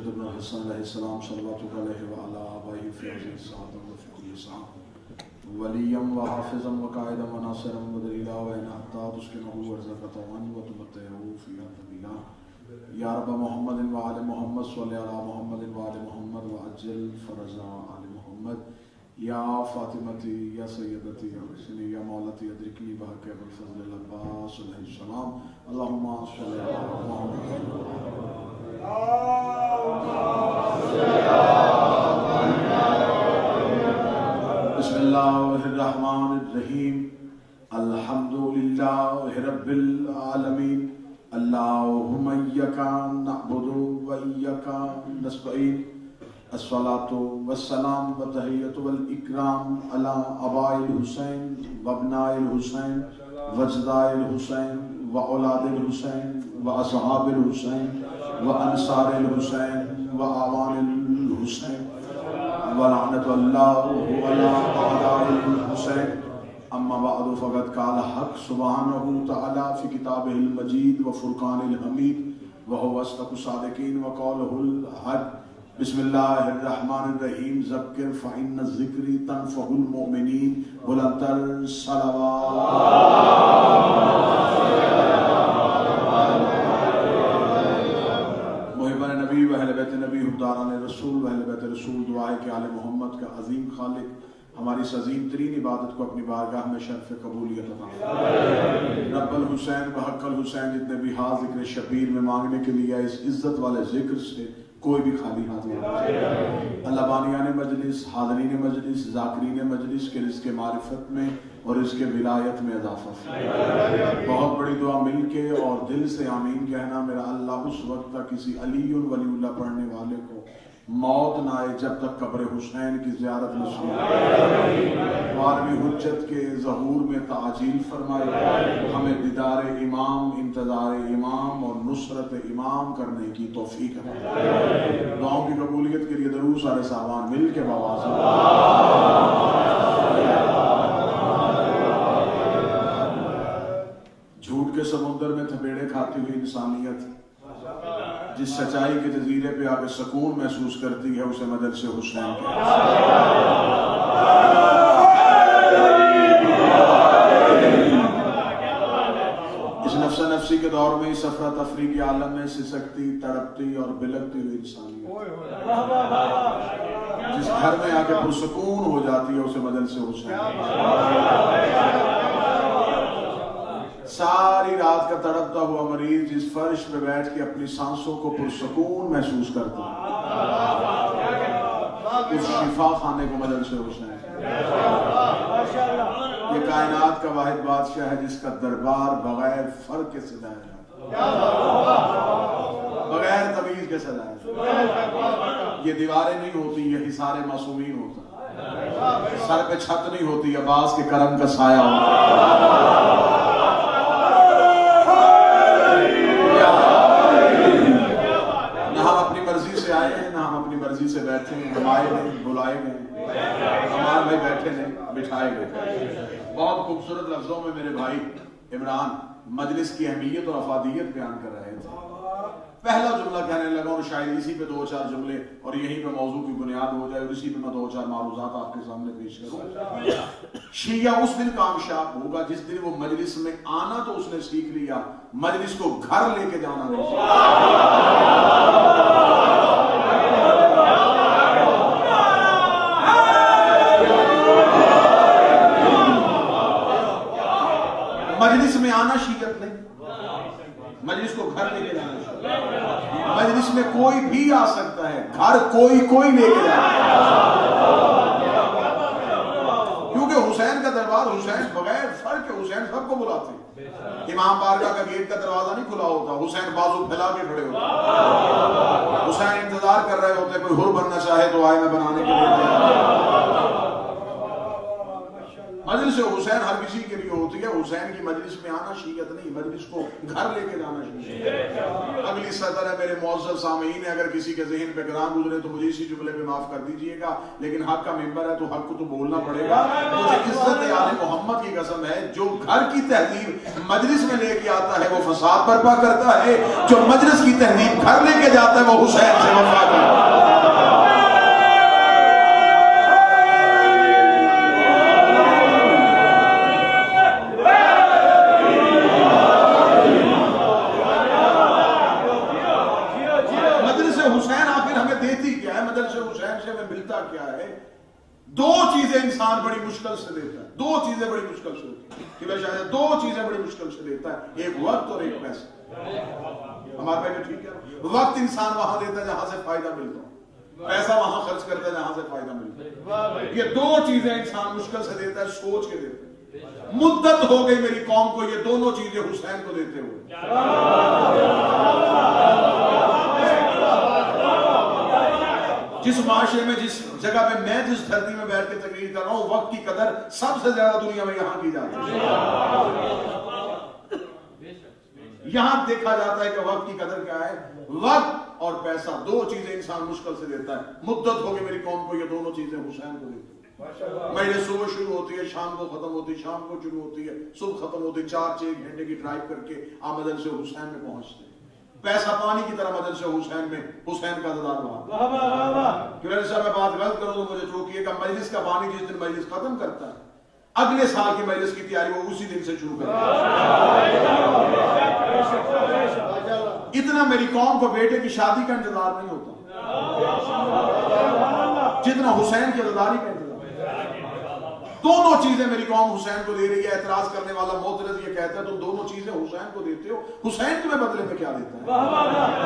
الحجة ابن الحسن علیہ السلام صلوات علیہ وعلى آبائه في هذه الساعة وفي كل ساعة وليا وحافظا وقائدا وناصرا ودليلا وإن حتى تسكنه ورزقه وتمتعه فيها طويلا يا رب محمد وآل محمد صل على محمد وآل محمد وعجل فرج آل محمد يا فاطمتي يا سيدتي يا حسني يا مولتي أدركني بحق أبي الفضل العباس عليه السلام اللهم صل على محمد بسم الله الرحمن الرحيم الحمد لله رب العالمين اللهم إياك نعبد وإياك نستعين الصلاة والسلام والتحية والإكرام على آباء الحسين وابناء الحسين وجداء الحسين وأولاد الحسين وأصحاب الحسين وأنصار الحسين وأعوان الحسين ولعنة الله على أعداء الحسين أما بعد فقد قال حق سبحانه وتعالى في كتابه المجيد وفرقان الحميد وهو أصدق الصادقين وقوله الحق بسم الله الرحمن الرحيم ذكر فإن الذكر تنفع المؤمنين بلندتر صلوات محبان نبی و اہل بیت نبی حبداران رسول و اہل بیت رسول دعائے کہ آل محمد کا عظیم خالق ہماری اس عظیم ترین عبادت کو اپنی بارگاہ میں شرف قبولیت عطا فرمائے۔ رب الحسین و حق الحسین جتنے بھی ہاں ذکر شبیر میں مانگنے کے لیے اس عزت والے ذکر سے کوئی بھی خالی ہاتھ نہیں ہونا چاہیے۔ اللہ بانیان مجلس، حاضرین مجلس، ذاکرین مجلس کے رزق معرفت میں اور اس کے ولایت میں اضافہ فرمائے۔ بہت بڑی دعا مل کے اور دل سے آمین کہنا میرا اللہ اس وقت تک کسی علی ولی اللہ پڑھنے والے کو موت نہ آئے جب تک قبر حسین کی زیارت نصیب ہو۔ بارہویں حجت کے ظہور میں تعجیل فرمائے، ہمیں دیدار امام، انتظار امام اور نصرت امام کرنے کی توفیق عطا فرمائے۔ دعاؤں کی قبولیت کے لیے درود سارے صاحبان مل کے بآواز جھوٹ کے سمندر میں تھپیڑے کھاتی ہوئی انسانیت جس سچائی کے جزیرے پہ آ کے سکون محسوس کرتی ہے اسے مجلس حسین کہتے ہیں۔ اس نفس نفسی کے دور میں اس افرا تفری کے عالم میں سسکتی، تڑپتی اور بلکتی ہوئی انسانیت جس گھر میں آ کے پرسکون ہو جاتی ہے اسے مجلس حسین ساری رات کا تڑپتا ہوا مریض جس فرش پہ بیٹھ کے اپنی سانسوں کو پرسکون محسوس کرتا ہے اس شفا خانے کو مجلس حسین۔ یہ کائنات کا واحد بادشاہ ہے جس کا دربار بغیر فرق کے سجایا جاتا ہے، بغیر تمیز کے سجایا جاتا ہے۔ یہ دیواریں نہیں ہوتی، یہ حصار معصومین ہوتا ہے، سر پہ چھت نہیں ہوتی، عباس کے کرم کا سایہ ہوتا ہے۔ مرضی سے بیٹھے ہیں، ہم آئے ہیں، بلائے گئے، ہمارے بھائی بیٹھے ہیں، بٹھائے گئے۔ بہت خوبصورت لفظوں میں میرے بھائی عمران مجلس کی اہمیت اور افادیت بیان کر رہے تھے۔ پہلا جملہ کہنے لگا اور شاید اسی پہ دو چار جملے اور یہیں پہ موضوع کی بنیاد ہو جائے اور اسی پہ میں دو چار معروضات آپ کے سامنے پیش کروں۔ شیعہ اس دن کامیاب ہوگا جس دن وہ مجلس میں آنا تو اس نے سیکھ لیا، مجلس کو گھر لے کے جانا نہیں سیکھا۔ مجلس میں آنا شیعت نہیں، مجلس کو گھر لے کے جانا شیعت۔ مجلس میں کوئی بھی آ سکتا ہے، گھر کوئی لے کے جانا، کیونکہ حسین کا دربار حسین بغیر فرق کے حسین سب کو بلاتے ہیں۔ امام بارگاہ کا گیٹ کا دروازہ نہیں کھلا ہوتا، حسین بازو پھیلا کے کھڑے ہوتے، حسین انتظار کر رہے ہوتے کوئی حر بننا چاہے تو آئے میں بنانے کے لیے۔ مجلس حسین ہر کسی کے لیے ہوتی ہے. حسین کی مجلس میں آنا شیعت نہیں، مجلس کو گھر لے کے جانا شیعت. اگلی صدر ہے میرے معزز سامعین، اگر کسی کے ذہن پہ گراں گزرے تو مجھے اسی جملے پہ معاف کر دیجئے گا، لیکن حق کا ممبر ہے تو حق کو تو بولنا پڑے گا. مجھے عزت آل محمد کی قسم ہے، جو گھر کی تہذیب مجلس میں لے کے آتا ہے وہ فساد برپا کرتا ہے، جو مجلس کی تہذیب گھر لے کے جاتا ہے وہ حسین سے وفا کرتا ہے. کیا ہے؟ دو چیزیں انسان بڑی مشکل سے دیتا ہے، دو چیزیں بڑی مشکل سے ہوتی ہیں کہ بھائی دو چیزیں بڑی مشکل سے دیتا ہے، ایک وقت اور ایک پیسہ. ہمارے بھائی ٹھیک ہے، وقت انسان وہاں دیتا ہے جہاں سے فائدہ ملتا ہے، پیسہ وہاں خرچ کرتا ہے جہاں سے فائدہ ملتا ہے. یہ دو چیزیں انسان مشکل سے دیتا ہے، سوچ کے دیتا ہے. مدت ہو گئی میری قوم کو یہ دونوں چیزیں حسین کو دیتے ہوئے. جس معاشرے میں، جس جگہ پہ میں جس دھرتی میں بیٹھ کے تقریر کر رہا ہوں، وقت کی قدر سب سے زیادہ دنیا میں یہاں کی جاتی ہے. یہاں دیکھا جاتا ہے کہ وقت کی قدر کیا ہے. وقت اور پیسہ دو چیزیں انسان مشکل سے دیتا ہے. مدت ہو گئی میری قوم کو یہ دونوں چیزیں حسین کو دیتی ہے. مجلس صبح شروع ہوتی ہے، شام کو ختم ہوتی ہے، شام کو شروع ہوتی ہے، صبح ختم ہوتی ہے. 4-6 گھنٹے کی ڈرائیو کر کے آپ مجلس حسین میں پہنچتے ہیں. پیسہ پانی کی طرح مجلس حسین میں حسین کا عددار وہاں. کہ صاحب میں بات غلط کروں تو مجھے روکیے کہ مجلس کا پانی جس دن مجلس ختم کرتا ہے، اگلے سال کی مجلس کی تیاری وہ اسی دن سے شروع کرتا ہے. اتنا میری قوم کو بیٹے کی شادی کا انتظار نہیں ہوتا جتنا حسین کی عدداری کا انتظار. دونوں چیزیں میری قوم حسین کو دے رہی ہے. اعتراض کرنے والا معترض یہ کہتا ہے تم دونوں چیزیں حسین کو دیتے ہو، حسین تمہیں بدلے میں کیا دیتا ہے؟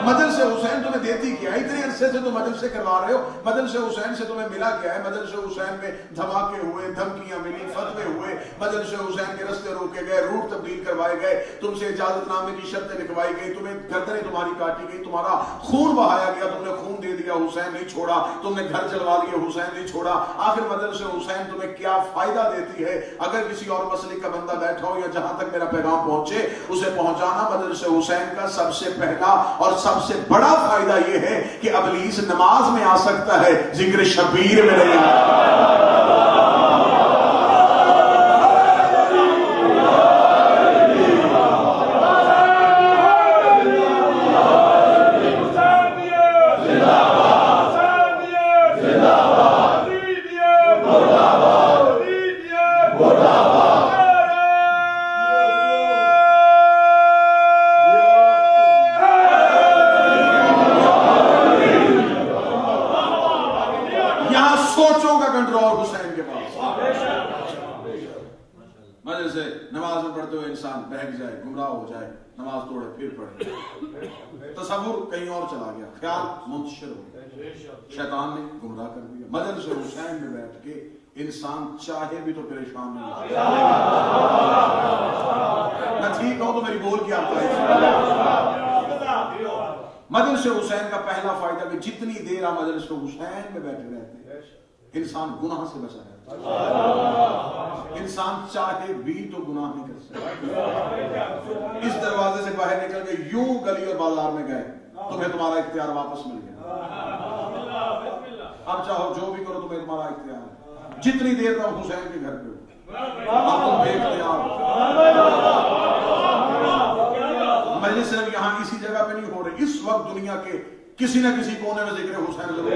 مجلس حسین تمہیں دیتی کیا ہے؟ اتنے عرصے سے تم مجلس سے کروا رہے ہو، مجلس حسین سے تمہیں ملا کیا ہے؟ مجلس حسین میں دھماکے ہوئے، دھمکیاں ملی، فتوے ہوئے، مجلس حسین کے رستے روکے گئے، روٹ تبدیل کروائے گئے، تم سے اجازت نامے کی شرطیں لکھوائی گئی، تمہیں گردنیں تمہاری کاٹی گئی، تمہارا خون بہایا گیا، تم نے خون دے دیا، حسین نہیں چھوڑا، تم نے گھر جلوا لیے، حسین نہیں چھوڑا. آخر مجلس حسین تمہیں کیا فائدہ دیتی ہے؟ اگر کسی اور مسلک کا بندہ بیٹھا ہو یا جہاں تک میرا پیغام پہنچے اسے پہنچانا مجلس حسین کا سب سے پہلا اور سب سے بڑا فائدہ یہ ہے کہ ابلیس نماز میں آ سکتا ہے، ذکر شبیر میں نہیں آتا. تصور کہیں اور چلا گیا، خیال منتشر ہو گیا، شیطان نے گمراہ کر دیا. مجلس حسین میں بیٹھ کے انسان چاہے بھی تو پریشان نہیں ہوتا. میں ٹھیک ہوں تو میری بول کی آپ مجلس حسین کا پہلا فائدہ کہ جتنی دیر آپ مجلس حسین میں بیٹھے رہتے ہیں انسان گناہ سے بچا رہتا ہے. انسان چاہے بھی تو گناہ نہیں کر سکتا. اس دروازے سے باہر نکل کے یوں گلی اور بازار میں گئے تمہیں تمہارا اختیار واپس مل گیا. اب چاہو جو بھی کرو تمہیں تمہارا اختیار ہے. جتنی دیر تک حسین کے گھر پہ ہو بے اختیار. مجلس صرف یہاں اسی جگہ پہ نہیں ہو رہی، اس وقت دنیا کے کسی نہ کسی کونے میں ذکر حسین ضرور ہے.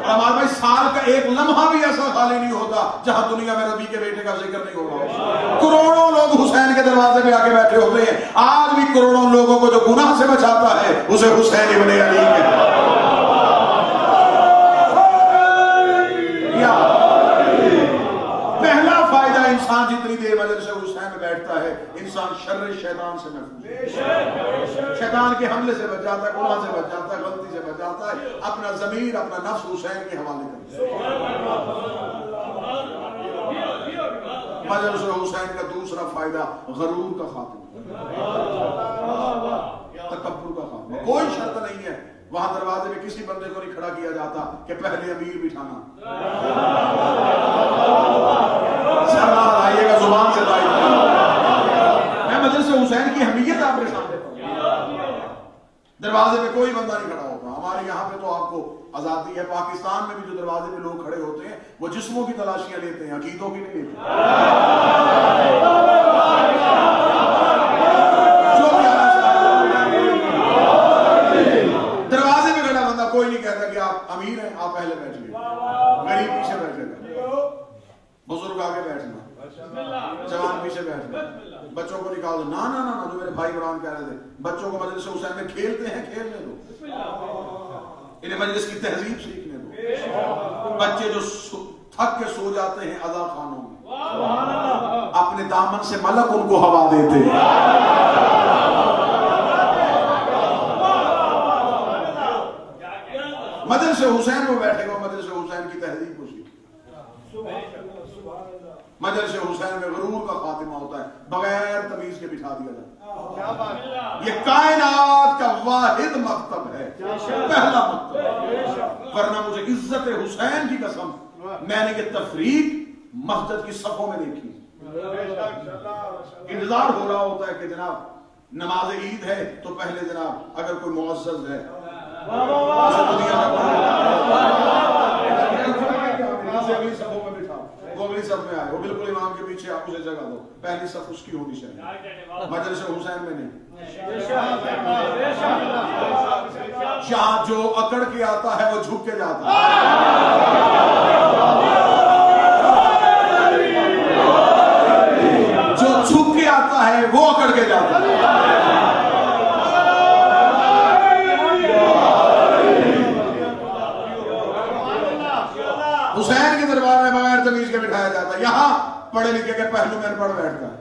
اور ہمارے بھائی سال کا ایک لمحہ بھی ایسا خالی نہیں ہوتا جہاں دنیا میں نبی کے بیٹے کا ذکر نہیں ہو رہا. کروڑوں لوگ حسین کے دروازے پہ آ کے بیٹھے ہوتے ہیں. آج بھی کروڑوں لوگوں کو جو گناہ سے بچاتا ہے اسے حسین ابن علی کہتے ہیں. پہلا فائدہ انسان جتنی دیر مجلس حسین میں بیٹھتا ہے انسان شر شیطان سے محفوظ ہے. شیطان کے حملے سے بچ جاتا ہے، گناہ سے بچ جاتا ہے، غلطی سے بچ جاتا ہے. اپنا ضمیر، اپنا نفس حسین کے حوالے کرتا ہے. مجلس حسین کا دوسرا فائدہ غرور کا خاتمہ، تکبر کا خاتمہ. کوئی شرط نہیں ہے وہاں دروازے میں کسی بندے کو نہیں کھڑا کیا جاتا کہ پہلے امیر بٹھانا. بعد آئیے گا زبان سے دائی. میں مجلس حسین کی اہمیت آپ کے سامنے دروازے پہ کوئی بندہ نہیں کھڑا ہوتا. ہمارے یہاں پہ تو آپ کو آزادی ہے. پاکستان میں بھی جو دروازے پہ لوگ کھڑے ہوتے ہیں وہ جسموں کی تلاشیاں لیتے ہیں, عقیدوں کی نہیں لیتے. دروازے پہ کھڑا بندہ کوئی نہیں کہتا کہ آپ امیر ہیں, آپ پہلے بیٹھیے, غریب پیچھے بیٹھے گا, بزرگ آگے بیٹھنا, جوان پیچھے بیٹھنا, بچوں کو نکال دو. نا نا نا, جو میرے بھائی بران کہہ رہے تھے, بچوں کو مجلس حسین میں کھیلتے ہیں, کھیلنے دو, انہیں مجلس کی تہذیب سیکھنے دو. بچے جو تھک کے سو جاتے ہیں عزا خانوں میں, اپنے دامن سے ملک ان کو ہوا دیتے ہیں. مجلس حسین میں بیٹھے گا, مجلس حسین کی تہذیب کو سیکھے. مجلس حسین میں غرور کا خاتمہ ہوتا ہے, بغیر تمیز کے بٹھا دیا جاتا ہے. یہ کائنات کا واحد مکتب ہے, پہلا مکتب. ورنہ مجھے عزت حسین کی قسم, میں نے یہ تفریق مسجد کی صفوں میں دیکھی. انتظار ہو رہا ہوتا ہے کہ جناب نماز عید ہے تو پہلے جناب اگر کوئی معزز ہے اگلی صفوں میں بٹھا, وہ اگلی صف میں آئے, وہ بالکل امام کے پیچھے, آپ اسے جگہ دو, پہلی صف اس کی ہونی چاہیے. مجلس حسین میں نہیں. جہاں جو اکڑ کے آتا ہے وہ جھک کے جاتا ہے. جو جھک کے آتا ہے وہ اکڑ کے جاتا ہے. حسین کے دربار میں بغیر تمیز کے بٹھایا جاتا ہے. یہاں پڑھے لکھے کے پہلو میں پڑھ بیٹھتا ہے,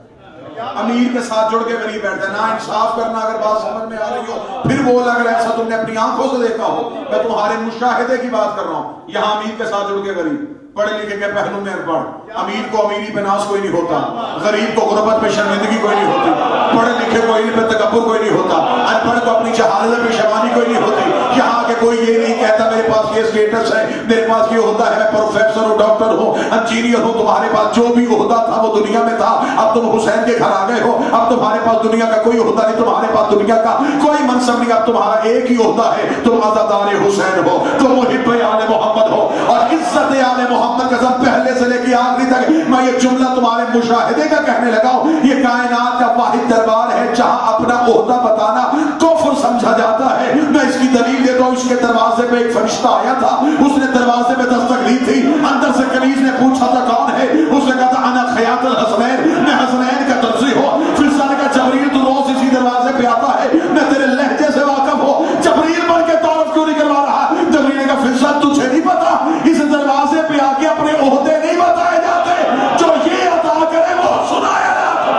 امیر کے ساتھ جڑ کے غریب بیٹھتا ہے. نا انصاف کرنا اگر بات سمجھ میں آ رہی ہو, پھر بول اگر ایسا تم نے اپنی آنکھوں سے دیکھا ہو, میں تمہارے مشاہدے کی بات کر رہا ہوں. یہاں امیر کے ساتھ جڑ کے غریب, پڑھے لکھے کے پہلو میں پڑھ. امیر کو امیری پہ ناز کوئی نہیں ہوتا, غریب کو غربت پہ شرمندگی کوئی نہیں ہوتی, پڑھے لکھے کو علم پہ تکبر کوئی نہیں ہوتا, ان پڑھ کو اپنی جہالت پہ شیطانی کوئی نہیں ہوتی. یہاں کے کوئی یہ نہیں کہتا میرے پاس یہ اسٹیٹس ہے, میرے پاس یہ ہوتا ہے, میں پروفیسر ہوں, ڈاکٹر ہوں, انجینئر ہوں. تمہارے پاس جو بھی عہدہ تھا وہ دنیا میں تھا, اب تم حسین کے گھر آ گئے ہو, اب تمہارے پاس دنیا کا کوئی عہدہ نہیں, تمہارے پاس دنیا کا کوئی منصب نہیں, اب تمہارا ایک ہی عہدہ ہے, تم عزادار حسین ہو, تم محب آل محمد ہو. اور عزت آل محمد کا سب پہلے سے لے کے آخری تک میں یہ جملہ تمہارے مشاہدے کا کہنے لگا ہوں. یہ کائنات کا واحد دربار ہے جہاں اپنا عہدہ بتانا کفر سمجھا جاتا ہے. میں اس کی دلیل دیتا ہوں. اس کے دروازے پہ ایک فرشتہ آیا تھا, اس نے دروازے پہ دستک دی تھی, اندر سے کنیز نے پوچھا تھا کون ہے, اس نے کہا تھا انا خیاط الحسنین, میں حسنین کا ترجیح ہوں. پھر سارے کا جبریل تو روز اسی دروازے پہ آتا ہے, میں تیرے لہجے سے واقف ہوں. جبریل بن کے تعارف کیوں نہیں کروا رہا؟ جبریل نے کہا فرشتہ تجھے نہیں پتا, اس دروازے پہ آ کے اپنے عہدے نہیں بتائے جاتے, جو یہ عطا کرے وہ سنایا جاتا.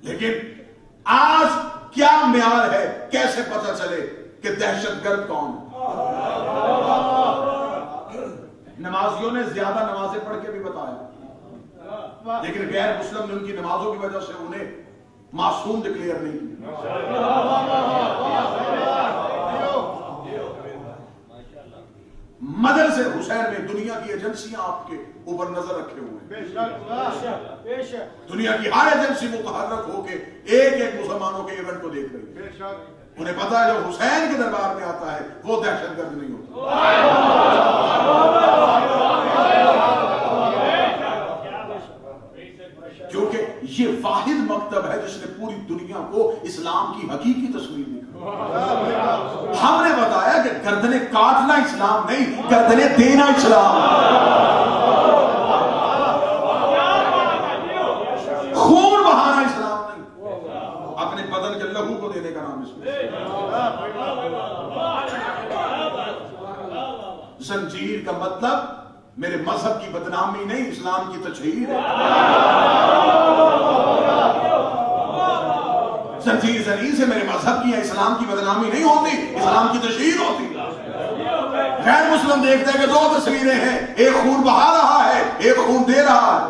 لیکن آج کیا معیار ہے, کیسے پتہ چلے کہ دہشت گرد کون ہے؟ نمازیوں نے زیادہ نمازیں پڑھ کے بھی بتایا, لیکن غیر مسلم نے ان کی نمازوں کی وجہ سے انہیں معصوم ڈکلیئر نہیں کیا. مدرسے حسین میں دنیا کی ایجنسیاں آپ کے اوپر نظر رکھے ہوئے ہیں. دنیا کی ہر ایجنسی متحرک ہو کے ایک ایک مسلمانوں کے ایونٹ کو دیکھ رہی ہے. انہیں پتا ہے جو حسین کے دربار میں آتا ہے وہ دہشت گرد نہیں ہوتا. کیونکہ یہ واحد مکتب ہے جس نے پوری دنیا کو اسلام کی حقیقی تصویر دکھائی. ہم نے بتایا کہ گردنیں کاٹنا اسلام نہیں, گردنیں دینا اسلام. زنجیر کا مطلب میرے مذہب کی بدنامی نہیں، اسلام کی تشہیر ہے۔ زنجیر زنی سے میرے مذہب کی یا اسلام کی بدنامی نہیں ہوتی، اسلام کی تشہیر ہوتی۔ غیر مسلم دیکھتے ہیں کہ دو تصویریں ہیں، ایک خون بہا رہا ہے، ایک خون دے رہا ہے۔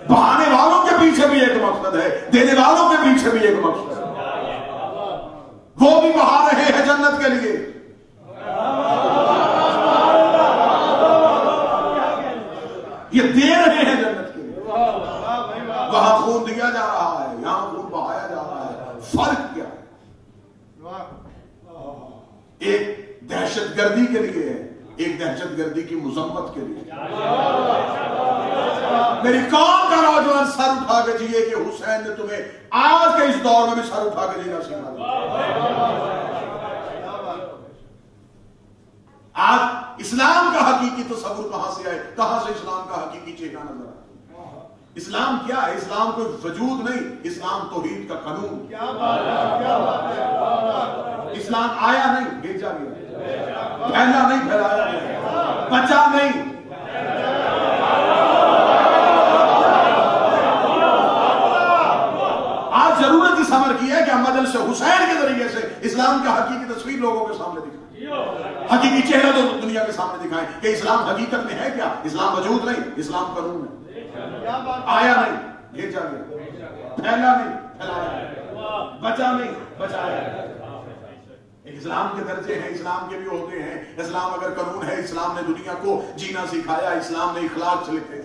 بہانے والوں کے پیچھے بھی ایک مقصد ہے، دینے والوں کے پیچھے بھی ایک مقصد ہے۔ وہ بھی بہا رہے ہیں جنت کے لیے، یہ دے رہے ہیں جنت کے لیے۔ وہاں خون دیا جا رہا ہے، یہاں خون بہایا جا رہا ہے، فرق کیا ہے؟ ایک دہشت گردی کے لیے ہے، ایک دہشت گردی کی مذمت کے لیے۔ میری قوم کا نوجوان سر اٹھا کے جیے کہ حسین نے تمہیں آج کے اس دور میں بھی سر اٹھا کے جینا سکھا دیا۔ آج اسلام کا حقیقی تصور کہاں سے آئے؟ کہاں سے اسلام کا حقیقی چہرہ نظر آئے؟ اسلام کیا ہے؟ اسلام کوئی وجود نہیں، اسلام توحید کا قانون۔ اسلام آیا نہیں، بھیجا گیا، پھیلا نہیں، پھیلایا گیا، بچا نہیں۔ آج ضرورت اس امر کی ہے کہ ہم مجلس حسین کے ذریعے سے اسلام کا حقیقی تصویر لوگوں کے سامنے دکھائیں، حقیقی چہرہ تو دنیا کے سامنے دکھائیں کہ اسلام حقیقت میں ہے کیا؟ اسلام وجود نہیں، اسلام قانون ہے۔ آیا نہیں، بھیجا گیا، پھیلا نہیں، پھیلایا، بچا نہیں، بچایا۔ اسلام کے درجے ہیں، اسلام کے بھی ہوتے ہیں۔ اسلام اگر قانون ہے، اسلام نے دنیا کو جینا سکھایا، اسلام نے اخلاق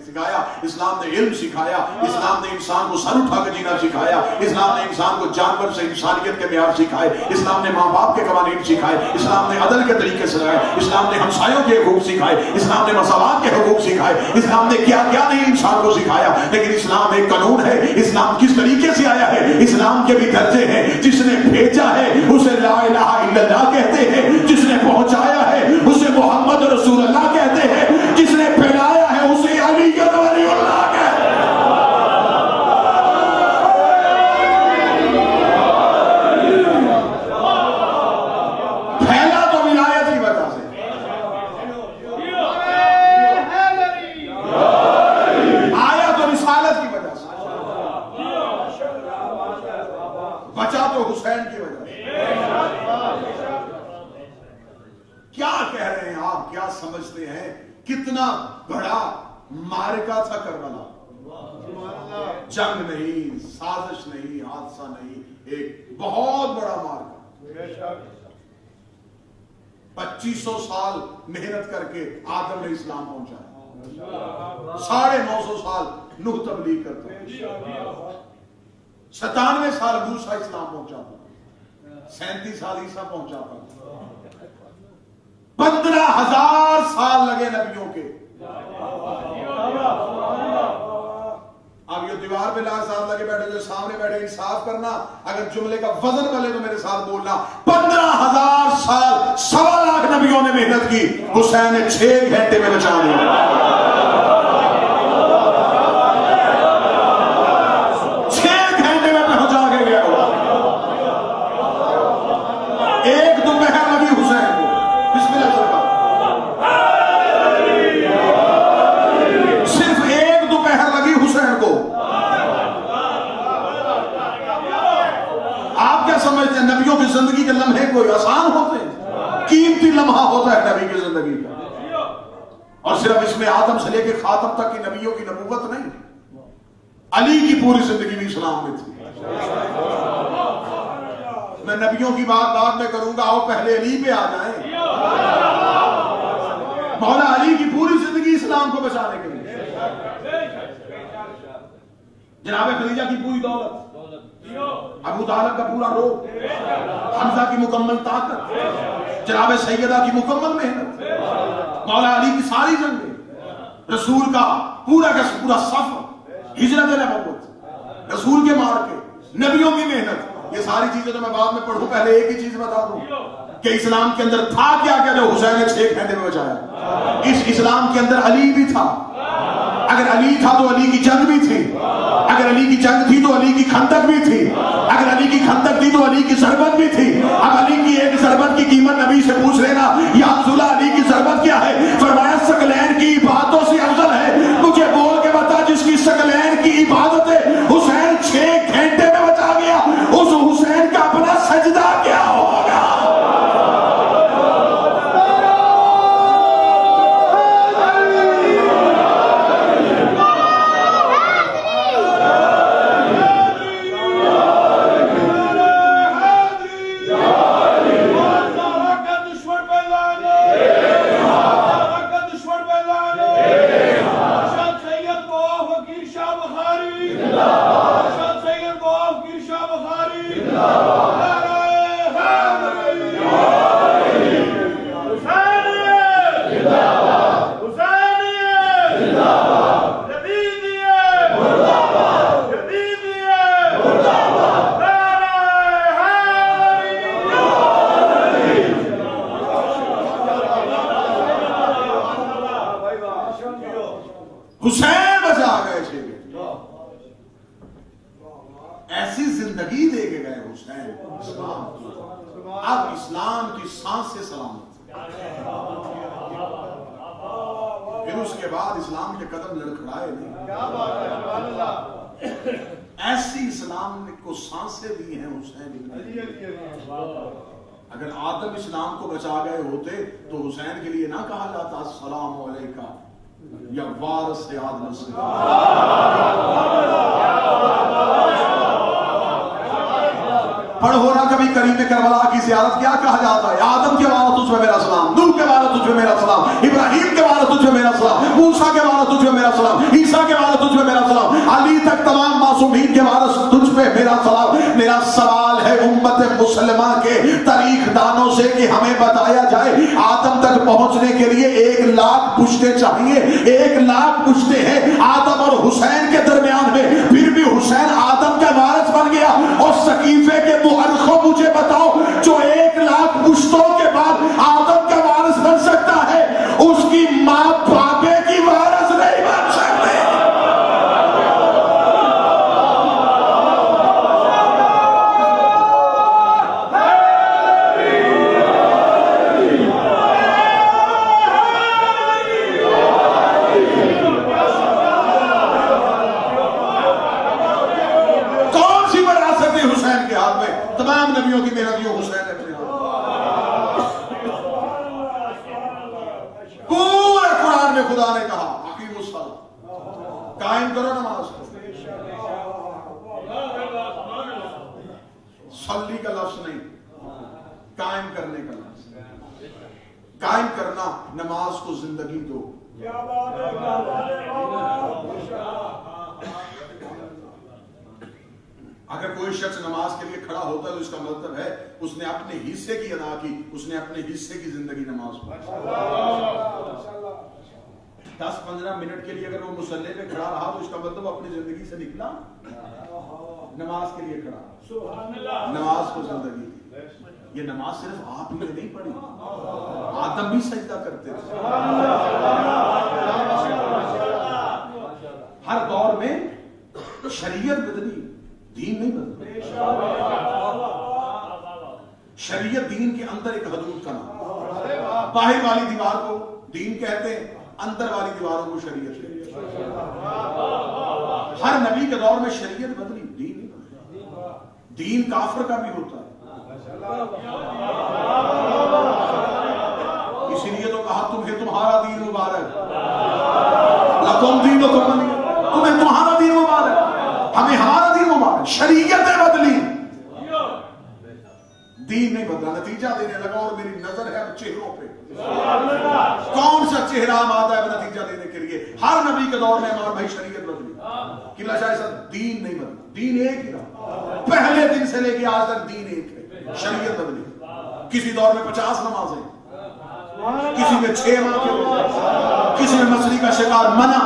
سکھایا، اسلام نے علم سکھایا، اسلام نے انسان کو سر اٹھا کے جینا سکھایا، اسلام نے انسان کو جانور سے انسانیت کے معیار سکھائے، اسلام نے ماں باپ کے قوانین سکھائے، اسلام نے عدل کے طریقے سکھائے، اسلام نے ہمسایوں کے حقوق سکھائے، اسلام نے مساوات کے حقوق سکھائے، اسلام نے کیا کیا نہیں انسان کو سکھایا۔ لیکن اسلام ایک قانون ہے۔ اسلام کس طریقے سے آیا ہے؟ اسلام کے بھی درجے ہیں۔ جس نے بھیجا ہے اسے لا الہ الا اللہ کہتے ہیں، جس نے پہنچایا ہے اسے محمد رسول اللہ کہتے ہیں، جس نے پھیلایا ہے اسے علی ولی اللہ کہتے ہیں۔ پھیلا تو ولایت کی وجہ سے، آیا تو رسالت کی وجہ سے، بچا تو حسین کی وجہ سے۔ کیا کہہ رہے ہیں آپ؟ کیا سمجھتے ہیں؟ کتنا بڑا معرکہ تھا کربلا، جنگ نہیں، سازش نہیں، حادثہ نہیں، ایک بہت بڑا معرکہ۔ 2500 سال محنت کر کے آدم نے اسلام پہنچا، 950 سال نوح تبلیغ کرتا، 97 سال موسیٰ اسلام پہنچاتا، 37 سال عیسیٰ پہنچاتا، 15,000 سال لگے نبیوں کے۔ اب یہ دیوار پہ لاکھ سال لگے بیٹھے، جو سامنے بیٹھے انصاف کرنا، اگر جملے کا وزن بلے تو میرے ساتھ بولنا۔ 15,000 سال، 1.25 لاکھ نبیوں نے محنت کی، حسین نے 6 گھنٹے میں بچا لیا۔ نبیوں کی زندگی کے لمحے کوئی آسان ہوتے ہیں، قیمتی لمحہ ہوتا ہے نبی کی زندگی کا۔ اور صرف اس میں آدم سے لے کے خاتم تک کی نبیوں کی نبوت نہیں، علی کی پوری زندگی بھی اسلام میں تھی۔ میں نبیوں کی بات بعد میں کروں گا، آؤ پہلے علی پہ آ جائیں۔ مولا علی کی پوری زندگی اسلام کو بچانے کے لیے، جناب خدیجہ کی پوری دولت، ابو طالب کا پورا روح، حمزہ کی مکمل طاقت، جناب سیدہ کی مکمل محنت، مولا علی کی ساری جنگیں، رسول کا پورا کا پورا سفر، ہجرت نبوت، رسول کے مارکے، نبیوں کی محنت، یہ ساری چیزیں تو میں بعد میں پڑھوں، پہلے ایک ہی چیز بتا دوں کہ اسلام کے اندر تھا کیا کیا جو حسین نے 6 گھنٹے میں بچایا۔ اس اسلام کے اندر علی بھی تھا، اگر علی تھا تو علی کی جنگ بھی تھی، اگر علی کی جنگ تھی تو علی کی خندق بھی تھی، اگر علی کی خندق تھی تو علی کی ضربت بھی تھی۔ اب علی کی ایک ضربت کی قیمت شاہ بخاری ارشد سید گوف گیر شاہ بخاری حسین بچا گئے تھے، ایسی زندگی دے کے گئے حسین اسلام کی، اب اسلام کی سانس سے سلامت، پھر اس کے بعد اسلام کے قدم لڑکھڑائے نہیں، ایسی اسلام کو سانسیں دی ہیں حسین۔ اگر آدم اسلام کو بچا گئے ہوتے تو حسین کے لیے نہ کہا جاتا السلام علیکہ یا وارث آدم سے، پڑھو نا کبھی کریم کربلا کی زیارت، کیا کہا جاتا ہے؟ آدم کے بارے تجھ میں میرا سلام، نوح کے بارے تجھ میں میرا سلام، ابراہیم کے بارے تجھ میں میرا سلام، موسیٰ کے بارے تجھ میں میرا سلام، عیسیٰ کے بارے تجھ میں میرا سلام، علی تک تمام معصومین کے بارے تجھ پہ میرا سلام۔ میرا سوال ہے امت مسلمہ کے تاریخ دانوں سے کہ ہمیں بتایا جائے آدم تک پہنچنے کے لیے 1,00,000 پشتے چاہیے، 1,00,000 پشتے ہیں آدم اور حسین کے درمیان میں، پھر بھی حسین آدم کا وارث بن گیا۔ اور سقیفے کے مورخوں مجھے بتاؤ جو 1,00,000 پشتوں کے بعد آدم کا وارث بن سکتا ہے، اس کی ماں بابے کی وارث نہیں بن سکتی۔ تمام نبیوں کی مہدیوں حسین اپنے پورے قرآن میں خدا نے کہا اقیموا الصلاۃ، قائم کرو نماز کو، صلی کا لفظ نہیں، قائم کرنے کا لفظ، قائم کرنا، نماز کو زندگی دو۔ اگر کوئی شخص نماز کے لیے کھڑا ہوتا ہے تو اس کا مطلب ہے اس نے اپنے حصے کی ادا کی، اس نے اپنے حصے کی زندگی نماز پڑھی۔ 10-15 منٹ کے لیے اگر وہ مصلی پہ کھڑا رہا تو اس کا مطلب اپنی زندگی سے نکلا، نماز کے لیے کھڑا، نماز کو زندگی دی۔ یہ نماز صرف آپ ہی نے نہیں پڑھی، آدم بھی سجدہ کرتے تھے۔ ہر دور میں شریعت بدلی، دین نہیں بدلا۔ شریعت دین کے اندر ایک حدود کا نام، باہر والی دیوار کو دین کہتے ہیں، اندر والی دیواروں کو شریعت کہتے ہیں۔ ہر نبی کے دور میں شریعت بدلی، دین نہیں بدلا۔ دین کافر کا بھی ہوتا ہے، اسی لیے تو کہا تمہیں تمہارا دین مبارک، لکم دینکم ولی، تمہیں تمہارا دین مبارک، ہمیں ہمارا دین مبارک۔ شریعت بدلی، دین نہیں بدلا۔ نتیجہ دینے لگا اور میری نظر ہے چہروں پہ، کون سا چہرہ آتا ہے نتیجہ دینے کے لیے؟ ہر نبی کے دور میں ہمارا بھائی شریعت بدلی، قلعہ شاہ صاحب دین نہیں بدلا، دین ایک ہی رہا، پہلے دن سے لے کے آج تک دین ایک ہے، شریعت بدلی۔ کسی دور میں 50 نمازیں، کسی میں 6 ماہ کے روزے، کسی میں مچھلی کا شکار منع۔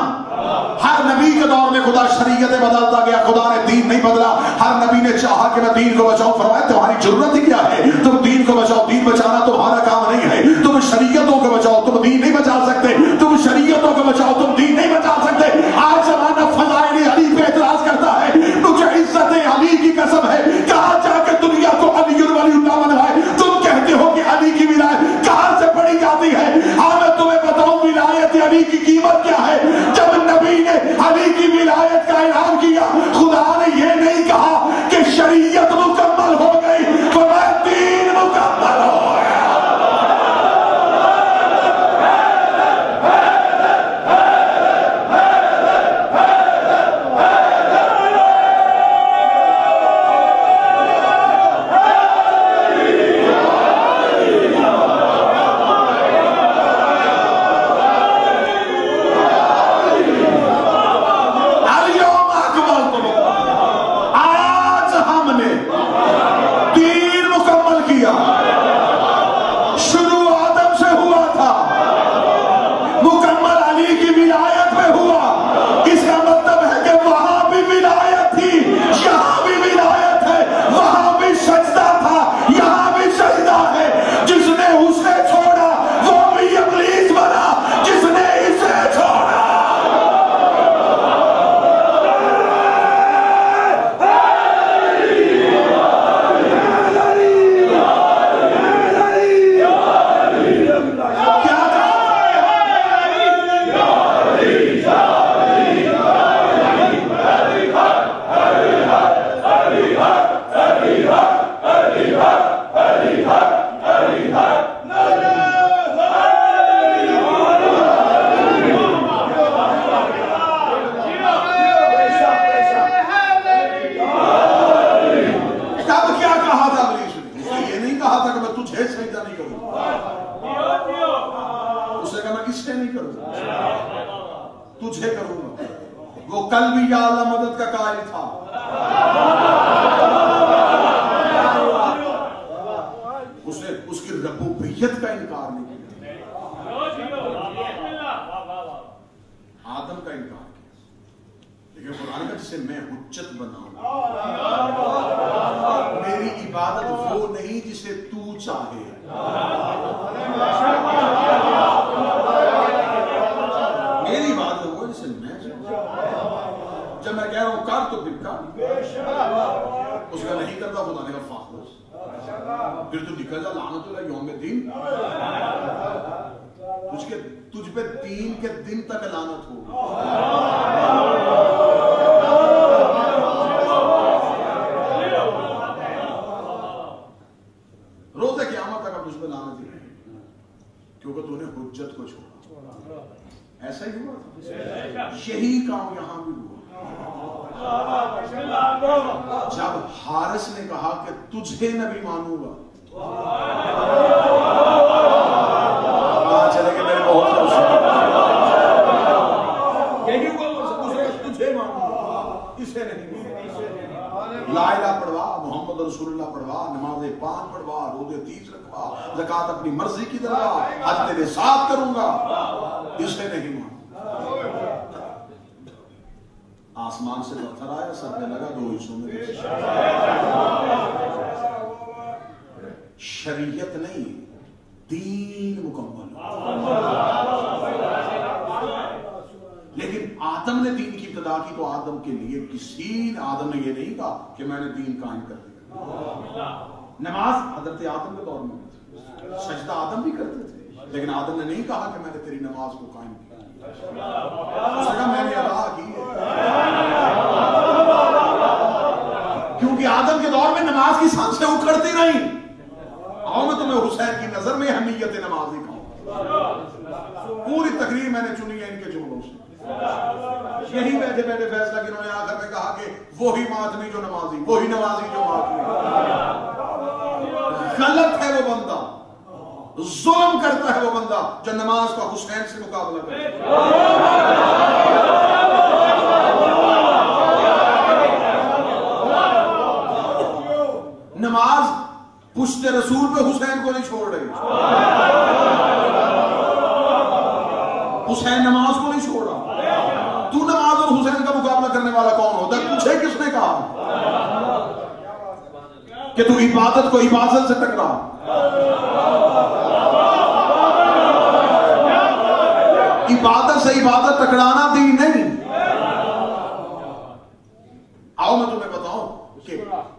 ہر نبی کے دور میں خدا شریعتیں بدلتا گیا، خدا نے دین نہیں بدلا۔ ہر نبی نے چاہا کہ میں دین کو بچاؤں، فرمایا تمہاری ضرورت ہی کیا ہے، تم دین کو بچاؤ، دین بچانا تمہارا کام نہیں ہے، تم شریعتوں کو بچاؤ، تم دین نہیں بچا سکتے، تم شریعتوں کو بچاؤ، تم دین نہیں بچا سکتے۔ آج زمانہ فضائل علی پہ اعتراض کرتا ہے، مجھے عزت علی کی قسم ہے، کہاں جا کے دنیا کو علی ولی اللہ بنوائے، تم کہتے ہو کہ علی کی ولایت کہاں سے پڑھی جاتی ہے؟ ہاں میں تمہیں بتاؤں ولایت علی کی قیمت کیا ہے۔ جب نبی نے علی کی ولایت کا اعلان کیا، خدا نے یہ نہیں کہا کہ شریعت مکمل ہو گئی، فرمایا دین مکمل ہو گیا۔ تعالیٰ مدد کا قائل تھا. اس کی ربوبیت کا انکار نہیں کیا. آدم کا انکار کیا. لیکن قرآن کا جسے میں حجت بناؤں. میری عبادت وہ نہیں جسے تو چاہے. میری عبادت وہ جسے میں چاہوں. جب میں کہہ رہا ہوں کر تو پھر کر. اس کا نہیں کرتا خدا نے کہا فاخر. پھر تو نکل جا لعنت اللہ یوم دین. تجھ پہ دین کے دن تک لعنت ہو. روزے قیامت تک اب تجھ پہ لعنت ہی نہیں, کیونکہ تو نے حجت کو چھوڑا. ایسا ہی ہوا. یہی کام یہاں بھی ہوا. جب حارث نے کہا کہ تجھے نبی مانوں گا, چلے کہ میرے بہت خوش ہے. یہی ہوا. تجھے مانوں گا, اسے نہیں. لا الہ پڑھوا, محمد رسول اللہ پڑھوا, نماز 5 پڑھوا, روزے 30 رکھوا, زکات اپنی مرضی کی دروا, حج تیرے ساتھ کروں گا. اسے نہیں مانوں. آسمان سے پتھر آیا, سر پہ لگا, 2 حصوں میں. شریعت نہیں, دین مکمل. لیکن آدم نے دین کی ابتدا کی تو آدم کے لیے آدم نے یہ نہیں کہا کہ میں نے دین قائم کر دیا. نماز حضرت آدم کے دور میں, سجدہ آدم بھی کرتے تھے, لیکن آدم نے نہیں کہا کہ میں نے تیری نماز کو قائم کیا. اس نے کہا میں نے ادا کی ہے. کیونکہ آدم کے دور میں نماز کی سانسیں اکھڑتی نہیں. آؤ میں تمہیں حسین کی نظر میں اہمیت نماز دکھاؤں. پوری تقریر میں نے چنی ہے ان کے جملوں سے. یہی بیٹھے بیٹھے فیصلہ کہ انہوں نے آخر میں کہا کہ وہی ماتمی جو نمازی, وہی نمازی جو ماتمی. غلط ہے وہ بندہ, ظلم کرتا ہے وہ بندہ جو نماز کا حسین سے مقابلہ کرتا ہے. نماز پشت رسول پہ حسین کو نہیں چھوڑ رہی. حسین نماز کو نہیں چھوڑ رہا. تو نماز اور حسین کا مقابلہ کرنے والا کون ہوتا ہے؟ تجھے کس نے کہا کہ تو عبادت کو عبادت سے ٹکرا؟ عبادت سے عبادت ٹکرانا دین نہیں. آؤ میں تمہیں بتاؤں کہ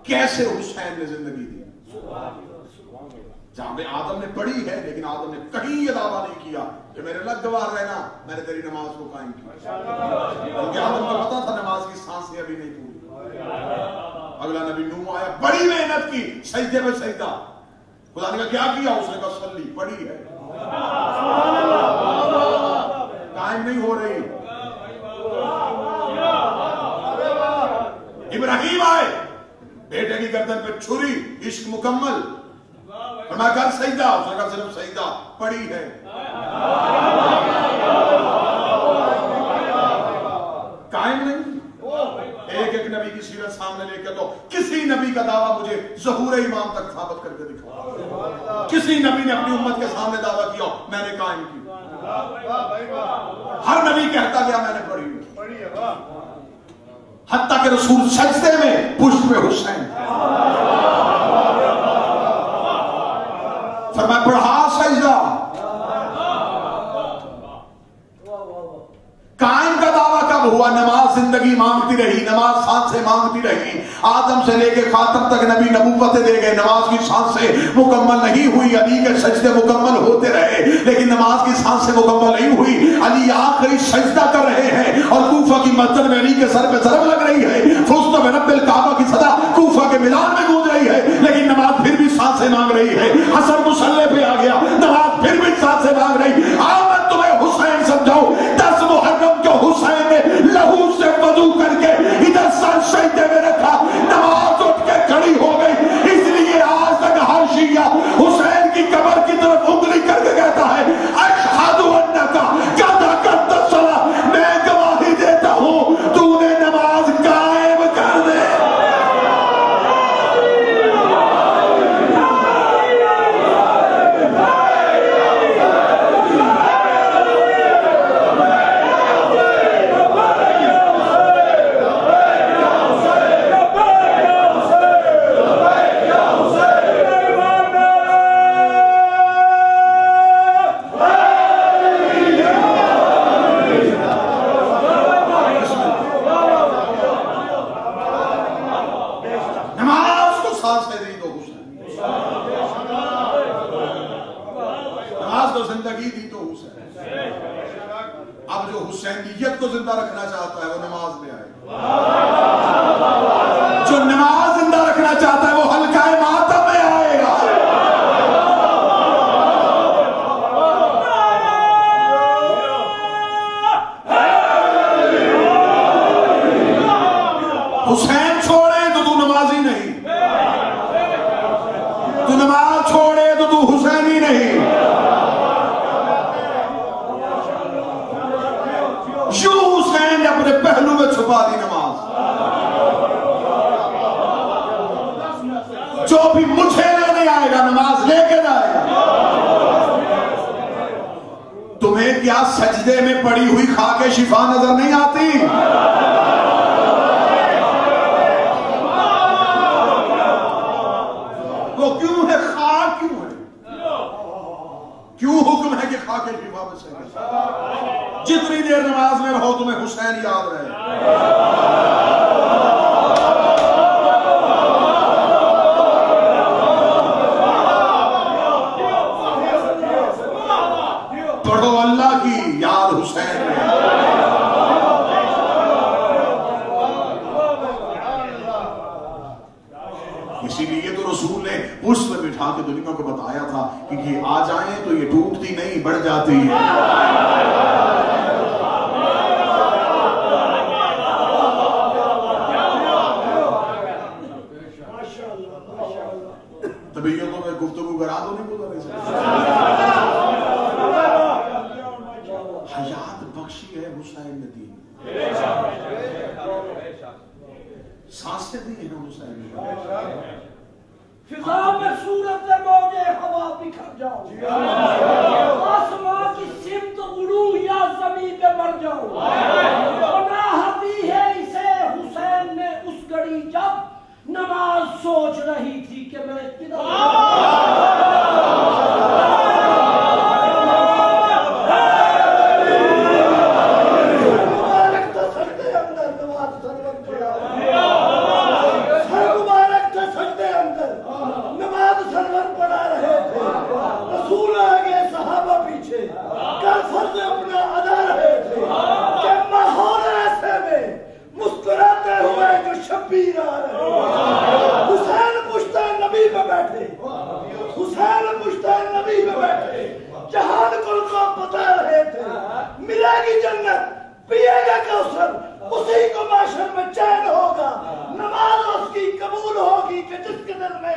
کیسے حسین نے زندگی دی. جہاں پہ آدم نے پڑھی ہے, لیکن آدم نے کہیں یہ دعویٰ نہیں کیا کہ میرے لگ گوار رہنا, میں نے تیری نماز کو قائم کیا. کیونکہ آدم کو پتا تھا نماز کی سانسیں ابھی نہیں پوری. اگلا نبی نوح آیا, بڑی محنت کی, سجدے پہ سجدہ. خدا نے کہا کیا کیا؟ اس نے کہا صلی, پڑھی ہے, قائم نہیں ہو رہی. ابراہیم آئے, بیٹے کی گردن پہ چھری, عشق مکمل. فرمایا کر سجدہ, اس نے کہا صرف سجدہ, پڑھی ہے. قائم نہیں. ایک ایک نبی کی سیرت سامنے لے کے تو کسی نبی کا دعویٰ مجھے ظہور امام تک ثابت کر کے دکھا. کسی نبی نے اپنی امت کے سامنے دعویٰ کیا میں نے قائم کی. ہر نبی کہتا گیا میں نے پڑھی ہے. حتیٰ کہ رسول سجدے میں پشت پہ حسین. فرمایا پڑھا سجدہ. قائم کا دعویٰ کب ہوا؟ نماز زندگی مانگتی رہی, نماز سانسیں مانگتی رہی. آدم سے لے کے خاتم تک نبی نبوتیں دے گئے, نماز کی سانسیں مکمل نہیں ہوئی. علی کے سجدے مکمل ہوتے رہے, لیکن نماز کی سانسیں مکمل نہیں ہوئی. علی آخری سجدہ کر رہے ہیں اور کوفہ کی مسجد میں علی کے سر پہ ضرب لگ رہی ہے. فزت برب الکعبہ کی صدا کوفہ کے میدان میں گونج رہی ہے, لیکن نماز پھر بھی سانسیں مانگ رہی ہے. حسن مصلی پہ آ گیا, نماز پھر بھی سانسیں مانگ رہی. آمد تمہیں حسین سمجھاؤ. 10 محرم جو حسین نے لہو سے وضو کر کے ادھر سر سجدے میں رکھا, نماز اٹھ کے کھڑی ہو گئی. اس لیے آج تک ہر شیعہ حسین کی قبر کی طرف انگلی کر کے کہتا ہے اشہد انک قد اقمت الصلاۃ, میں گواہی دیتا ہوں تو نے نماز زندہ رکھنا چاہتا ہے وہ نماز لے آئے. جو نماز زندہ رکھنا چاہتا ہے وہ حلقہ ماتم میں آئے گا. حسین چھوڑے تو تو نمازی نہیں, تو نماز چھوڑے تو تو حسینی نہیں. یوں حسین نے اپنے پہلو میں چھپا دی نماز. جو بھی مجھے لینے آئے گا نماز لے کے جائے گا. تمہیں کیا سجدے میں پڑی ہوئی خاک شفا نظر نہیں آتی؟ وہ کیوں ہے, خاک کیوں ہے, کیوں حکم ہے کہ خاک شفا میں سجدے؟ جتنی دیر نماز میں رہو تمہیں حسین یاد رہے. پڑھو اللہ کی یاد حسین میں. اسی لیے تو رسول نے اس میں بٹھا کے دنیا کو بتایا تھا کہ یہ آ جائیں تو یہ ٹوٹتی نہیں بڑھ جاتی ہے. طبیعتوں میں گفتگو کرا دو نہیں گزر ایسے. حیات بخشی ہے حسین نے دی, سانسیں دی ہیں حسین نے. فضا میں صورت موجے ہوا بکھر جاؤ, آسمان کی سمت اڑو یا زمین پہ مر جاؤ. گناہ دی ہے اسے حسین نے اس گھڑی جب نماز سوچ رہی تھی کہ میں کدھر حسین پشتین نبی پہ بیٹھے جہان کو بتا رہے تھے ملے گی جنت پیے گا کوثر اسی کو معاشر میں چین ہوگا. نماز اس کی قبول ہوگی کہ جس کے دل میں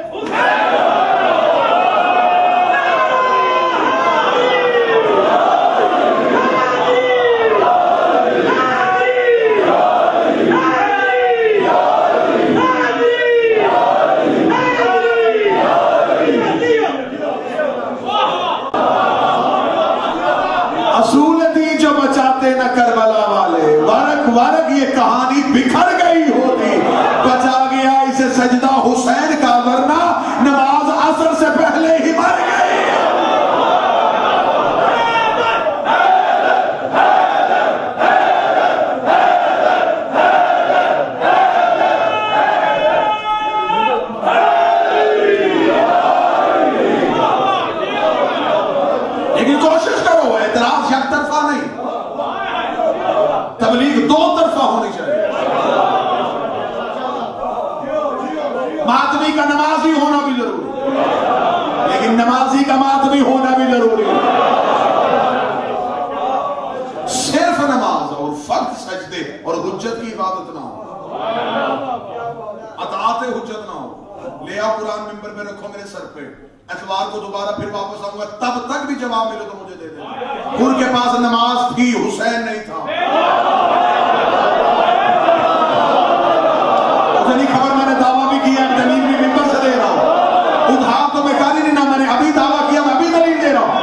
وارک یہ کہانی بکھر گئی ہوتی, بچا گیا اسے سجدہ حسین کا, ورنہ نماز عصر سے پہلے ہی مر گئی. لیکن کوشش کرو اعتراض یک طرفہ نہیں, تبلیغ دو طرفہ ہونی چاہیے. ماتمی کا نمازی ہونا بھی ضروری ہے, لیکن نمازی کا ماتمی ہونا بھی ضروری ہے. صرف نماز اور فرض سجدے اور حجت کی عبادت نہ ہو, اطاعت حجت نہ ہو. لے آؤ قرآن ممبر پہ رکھو میرے سر پہ, اتوار کو دوبارہ پھر واپس آؤں گا, تب تک بھی جواب ملے تو مجھے دے دیں. ان کے پاس نماز تھی, حسین نہیں تھا. اتنی خبر میں نے دعویٰ بھی کیا, دلیل بھی ممبر سے دے رہا ہوں. ادھار تو میں کاری نہیں, نہ میں نے ابھی دعویٰ کیا, میں ابھی دلیل دے رہا ہوں.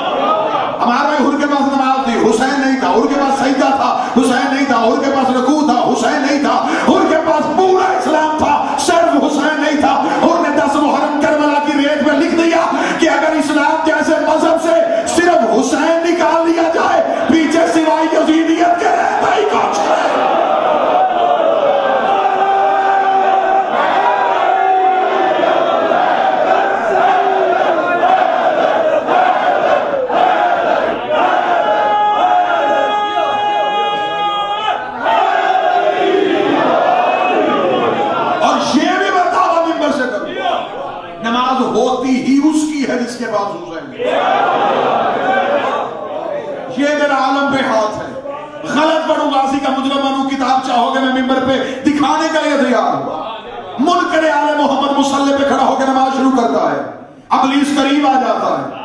ہمارے ان کے پاس نماز تھی, حسین نہیں تھا. ان کے پاس سجدہ تھا, حسین نہیں تھا. ان کے پاس رکوع تھا, حسین نہیں تھا. ان کے پاس پورا اسلام تھا, صرف حسین نہیں تھا. انہوں نے 10 محرم کربلا کی ریت میں لکھ دیا کہ اگر اسلام جیسے مذہب سے صرف حسین نکال لیا جائے, پیچھے سوائے یزیدیت کے رہتا ہی ہوتی ہی اس کی ہے جس کے بعد حسین. یہ میرا عالم پہ ہاتھ ہے. غلط پڑھوں غازی کا مجرم بنوں کتاب چاہو گے میں ممبر پہ دکھانے کے لیے تیار ہوں. منکر آل محمد مصلی پہ کھڑا ہو کے نماز شروع کرتا ہے, ابلیس قریب آ جاتا ہے.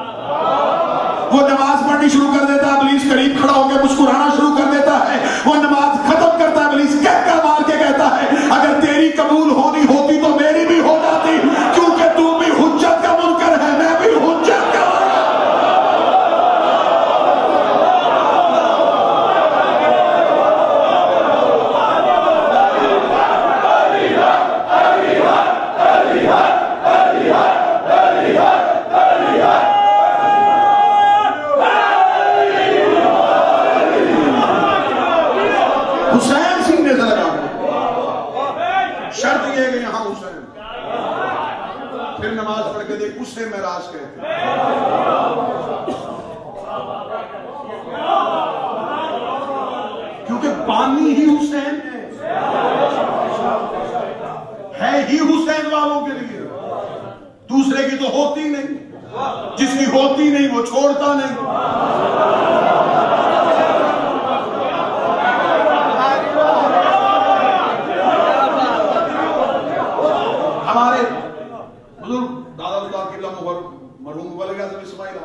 وہ نماز پڑھنی شروع کر دیتا ہے, ابلیس قریب کھڑا ہو کے مسکرانا شروع کر دیتا ہے. وہ نماز ختم کرتا ہے, ابلیس کہہ مار کے کہتا ہے اگر تیری قبول ہونی ہوتی تو میری بھی ہو جاتی, کیونکہ تو بھی حجت کا منکر ہے, میں بھی حجت کا. حسین سینے سے لگا شرط یہ ہے کہ یہاں حسین, پھر نماز پڑھ کے دیکھ اسے معراج کہتے ہیں. کیونکہ بانی ہی حسین ہے ہی حسین والوں کے لیے, دوسرے کی تو ہوتی نہیں, جس کی ہوتی نہیں وہ چھوڑتا نہیں. ہمارے بزرگ دادا مرحوم مبلغ اعظم اسماعیل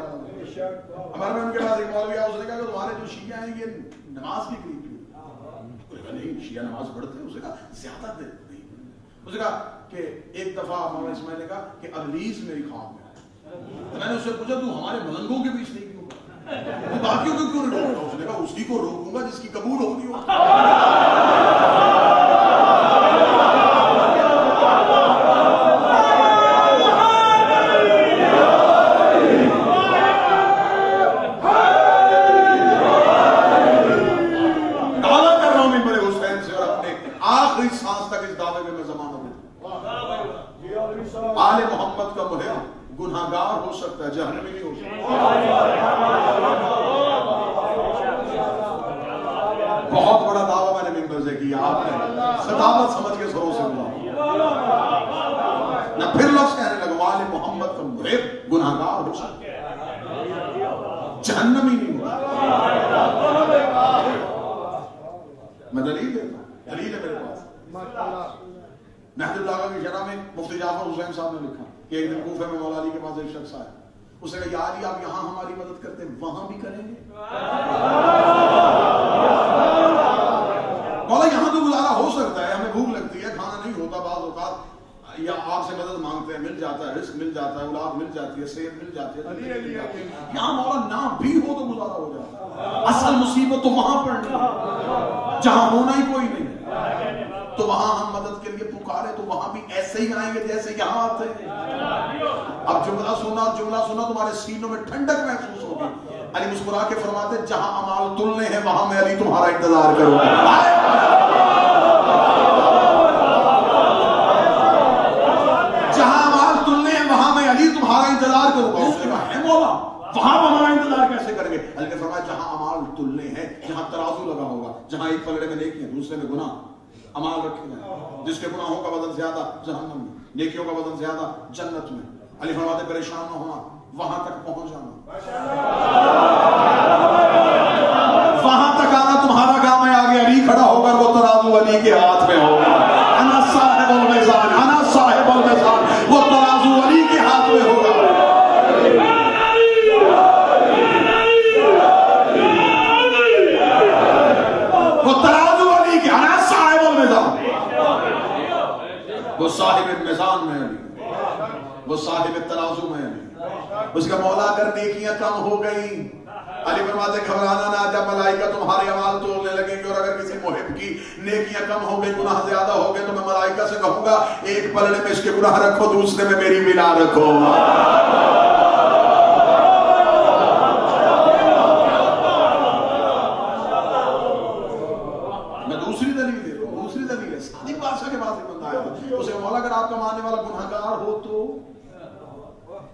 ہمارے میں ان کے پاس ایک مولوی آیا, اس نے کہا کہ تمہارے جو شیعہ ہیں یہ نماز کی قریب کیوں؟ نہیں, شیعہ نماز پڑھتے ہیں. اس نے کہا زیادہ دیر نہیں. اس نے کہا کہ ایک دفعہ مولانا اسماعیل نے کہا کہ ابلیس میری خواب میں آیا, میں نے اس سے پوچھا تو ہمارے ملنگوں کے بیچ نہیں کیوں, باقیوں کو کیوں نہیں روکتا؟ اس نے کہا اسی کو روکوں گا جس کی قبول ہونی ہو. آل محمد کا محب گناہگار ہو سکتا ہے, جہنمی نہیں ہو سکتا. بہت بڑا دعویٰ میں نے ممبر سے کیا, آپ نے خطابت سمجھ کے سروں سے بولا. نہ پھر لفظ کہنے لگا آل محمد کا محب گناہگار ہو سکتا ہے, جہنمی نہیں ہو سکتا. میں دلیل دیتا ہوں, دلیل ہے میرے پاس. نہج البلاغہ کی شرح میں مفتی جعفر حسین صاحب نے لکھا کہ ایک دن کوفہ میں مولا علی کے پاس ایک شخص آیا, اس نے کہا یا علی آپ یہاں ہماری مدد کرتے ہیں, وہاں بھی کریں گے؟ مولا یہاں تو گزارا ہو سکتا ہے, ہمیں بھوک لگتی ہے, کھانا نہیں ہوتا, بعض اوقات یا آپ سے مدد مانگتے ہیں, مل جاتا ہے, رزق مل جاتا ہے, اولاد مل جاتی ہے, صحت مل جاتی ہے. یہاں مولا نہ بھی ہو تو گزارا ہو جاتا ہے. اصل مصیبت تو وہاں پر نہیں, جہاں ہونا ہی کوئی نہیں, تو وہاں ہم مدد کے لیے پکارے تو وہاں بھی ایسے ہی آئیں گے جیسے یہاں آتے ہیں. اب جملہ سنا تمہارے سینوں میں ٹھنڈک محسوس ہوگی. علی مسکرا کے فرماتے جہاں امال تلنے ہیں وہاں میں علی تمہارا انتظار کروں گا. جہاں امال تلنے ہیں وہاں میں علی تمہارا انتظار کروں گا. اس نے کہا ہے مولا وہاں ہمارا انتظار کیسے کریں گے؟ علی نے فرمایا جہاں امال تلنے ہیں, جہاں ترازو لگا ہوگا, جہاں ایک پلڑے میں نیکی ہے دوسرے میں گناہ, امال رکھے جائیں, جس کے گناہوں کا وزن زیادہ جہنم میں, نیکیوں کا وزن زیادہ جنت میں. علی فرماتے پریشان نہ ہونا, وہاں تک پہنچ جانا, وہاں تک آنا تمہارا کام ہے. آگے علی کھڑا ہو کر وہ ترازو علی کے ہاتھ میں ہوگا. انا صاحب المیزان, انا صاحب المیزان, وہ ترازو علی کے ہاتھ میں ہوگا. وہ ترازو علی کے, انا صاحب المیزان, وہ صاحب میزان میں علی, وہ صاحب ترازو میں علی. اس کا مولا اگر نیکیاں کم ہو گئی, علی فرماتے گھبرانا نہ, جب ملائکہ تمہارے اعمال تولنے لگیں گے, اور اگر کسی محب کی نیکیاں کم ہو گئی, گناہ زیادہ ہو گئے, تو میں ملائکہ سے کہوں گا ایک پلڑے میں اس کے گناہ رکھو, دوسرے میں میری ملا رکھو. میں دوسری دلیل دے رہا ہوں, دوسری دلیل ہے صادق بادشاہ کے پاس ایک بندہ آیا, اسے مولا اگر آپ کا ماننے والا گناہگار ہو تو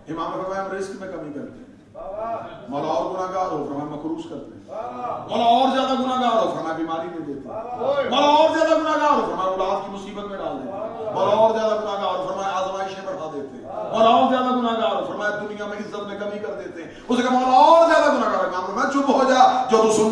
امام نے فرمایا ہم رزق میں کمی کرتے ہیں. مولا اور گناہگار ہو فرمایا مخروص کرتے ہیں. مولا اور زیادہ گناہگار ہو فرمایا بیماری میں دیتے ہیں. مولا اور زیادہ گناہگار ہو فرمایا اولاد کی مصیبت میں ڈال دیتے ہیں. مولا اور زیادہ گناہگار ہو فرمایا آزمائشیں بڑھا دیتے ہیں. مولا اور زیادہ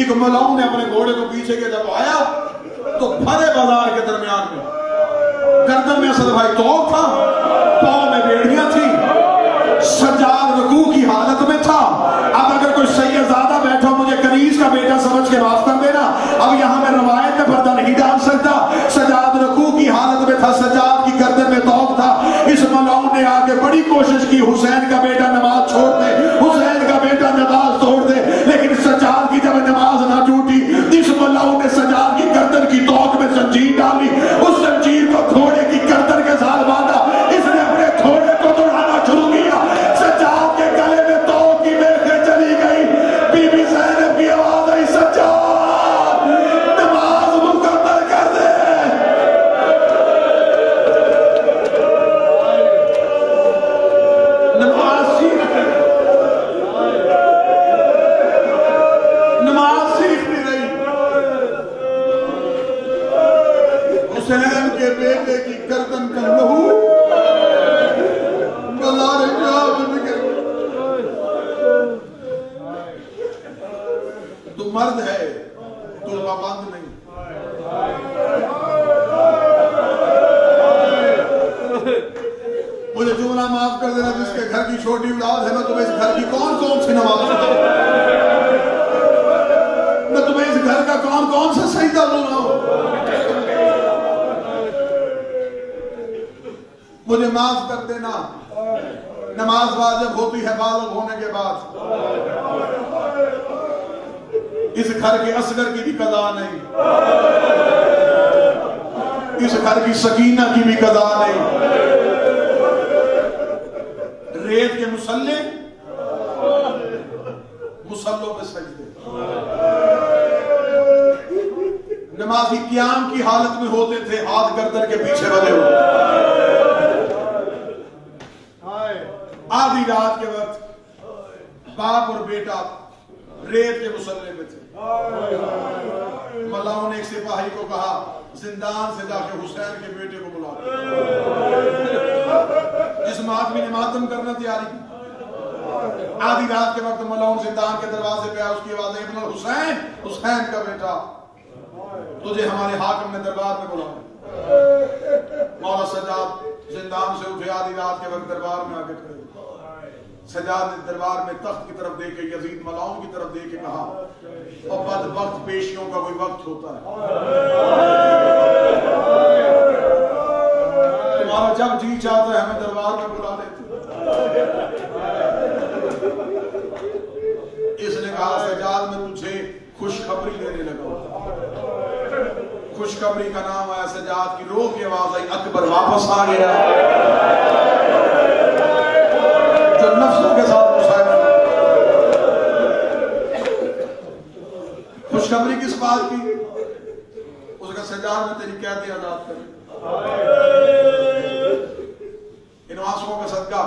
ایک ملاؤں نے اپنے گھوڑے کو پیچھے کے جب آیا تو بھرے بازار کے درمیان میں گردن میں اسد بھائی توق تھا، پاؤں میں بیڑیاں تھی، سجاد رکوع کی حالت میں تھا. اب اگر کوئی سید زیادہ بیٹھا مجھے کنیز کا بیٹا سمجھ کے معاف کر دینا، اب یہاں میں روایت میں پردہ نہیں ڈال سکتا. سجاد رکوع کی حالت میں تھا، سجاد کی گردن میں توق تھا. اس ملاؤں نے آگے بڑی کوشش کی حسین کا بیٹا نماز چھوڑ دے، حسین کا بیٹا نماز توڑ دے، لیکن سجاد کی جب نماز نہ ٹوٹی، اس ملاؤں نے سجاد کی گردن کی توق میں زنجیر ڈالی، اس زنجیر کو گھوڑے کی گردن کے ساتھ باندھا. اس نے اپنے گھوڑے کو دوڑانا شروع کیا. سجاد کے گلے میں توق کی میخیں چلی گئی. بی بی زینب کی آواز آئی، سجاد نماز مکمل کر دے. نماز سیکھتی رہی. حسین کے بیٹے کی گردن کا لہو بازار جام میں نکل. تو مرد ہے، تو پابند نہیں. مجھے جملہ معاف کر دینا، جس کے گھر کی چھوٹی اولاد ہے، میں تمہیں اس گھر کی کون سی نماز پڑھوں، میں تمہیں اس گھر کا کون سا سجدہ دوں. مجھے معاف کر دینا. نماز واجب ہوتی ہے بالغ ہونے کے بعد. اس گھر کے اصغر کی بھی قضا نہیں، اس گھر کی سکینہ کی بھی قضا نہیں. ریت کے مسلوں پہ سجدے. نمازی قیام کی حالت میں ہوتے تھے، ہاتھ گردن کے پیچھے بندھے ہوئے. آدھی رات کے وقت باپ اور بیٹا ریت کے مصلے پہ تھے. ملاؤں نے ایک سپاہی کو کہا زندان سے جا کے حسین کے بیٹے کو بلا. جس آدمی نے ماتم کرنا تیاری کی. آدھی رات کے وقت ملاؤں زندان کے دروازے پہ آیا. اس کی آواز ابن الحسین، حسین کا بیٹا، تجھے ہمارے حاکم نے دربار میں بلایا. مولا سجاد زندان سے اٹھے، آدھی رات کے وقت دربار میں آگے کھڑے. سجاد نے دربار میں تخت کی طرف دیکھ کے یزید ملاؤں کی طرف دیکھ کے کہا، اور بدبخت پیشیوں کا کوئی وقت ہوتا ہے، تمہارا جب جی چاہتا ہے ہمیں دربار میں بلا لیتے. اس نے کہا سجاد میں تجھے خوشخبری دینے لگا. خوشخبری کا نام آیا. سجاد کی رو کی آواز آئی، اکبر واپس آ گیا جو نفسوں کے ساتھ مسائل. خوشخبری کس بات کی؟ اس کا سجاد میں تیری قید آزاد کر. ان آنسوؤں کا صدقہ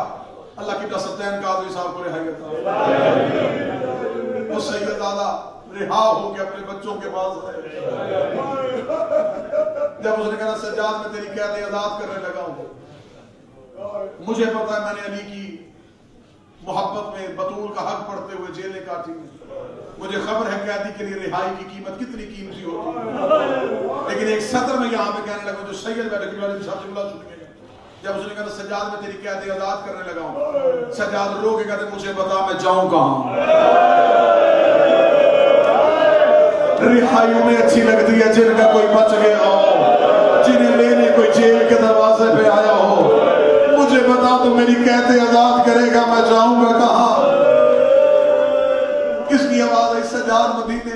اللہ کی ستین قادری صاحب کو رہائی عطا. وہ سید دادا رہا ہو کے اپنے بچوں کے پاس آئے. جب اس نے کہا سجاد میں تیری قید آزاد کرنے لگا ہوں، مجھے پتا ہے میں نے علی کی محبت میں بطول کا حق پڑھتے ہوئے جیلیں کاٹی ہیں. مجھے خبر ہے قیدی کے لیے رہائی کی قیمت کتنی قیمتی ہوتی ہے. لیکن ایک سطر میں یہاں پہ کہنے لگا جو سید بیٹھے صاحب جملہ سن کے جب اس نے کہا سجاد میں تیری قید آزاد کرنے لگا ہوں، سجاد رو کے کہتے مجھے بتا میں جاؤں کہاں. رہائی انہیں اچھی لگتی ہے جن کا کوئی بچ گیا ہو، جنہیں لینے کوئی جیل کے دروازے پہ آیا ہو. مجھے بتا تو میری قید آزاد کرے گا، میں جاؤں گا کہاں. کس کی آواز ہے؟ سجاد مدینے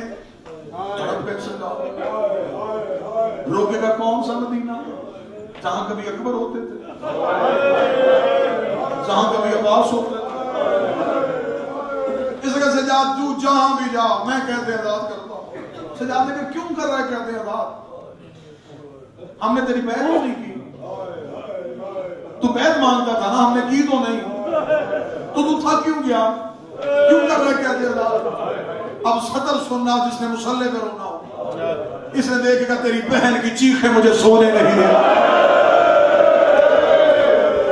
روکے گا کون سا مدینہ جہاں کبھی اکبر ہوتے تھے، جہاں کبھی عباس ہوتے تھے. اس کا سجاد تو جہاں بھی جا میں قید آزاد کرتا ہوں. سجاد نے کہا کیوں کر رہا ہے قید آزاد؟ ہم نے تیری بیعت نہیں کی. تو بیعت مانگتا تھا نا، ہم نے کی تو نہیں. تو تھا کیوں گیا؟ کیوں کر رہا ہے قید آزاد؟ اب سطر سننا جس نے مسلح پہ رونا ہو. اس نے دیکھے گا تیری بہن کی چیخیں مجھے سونے نہیں دیا.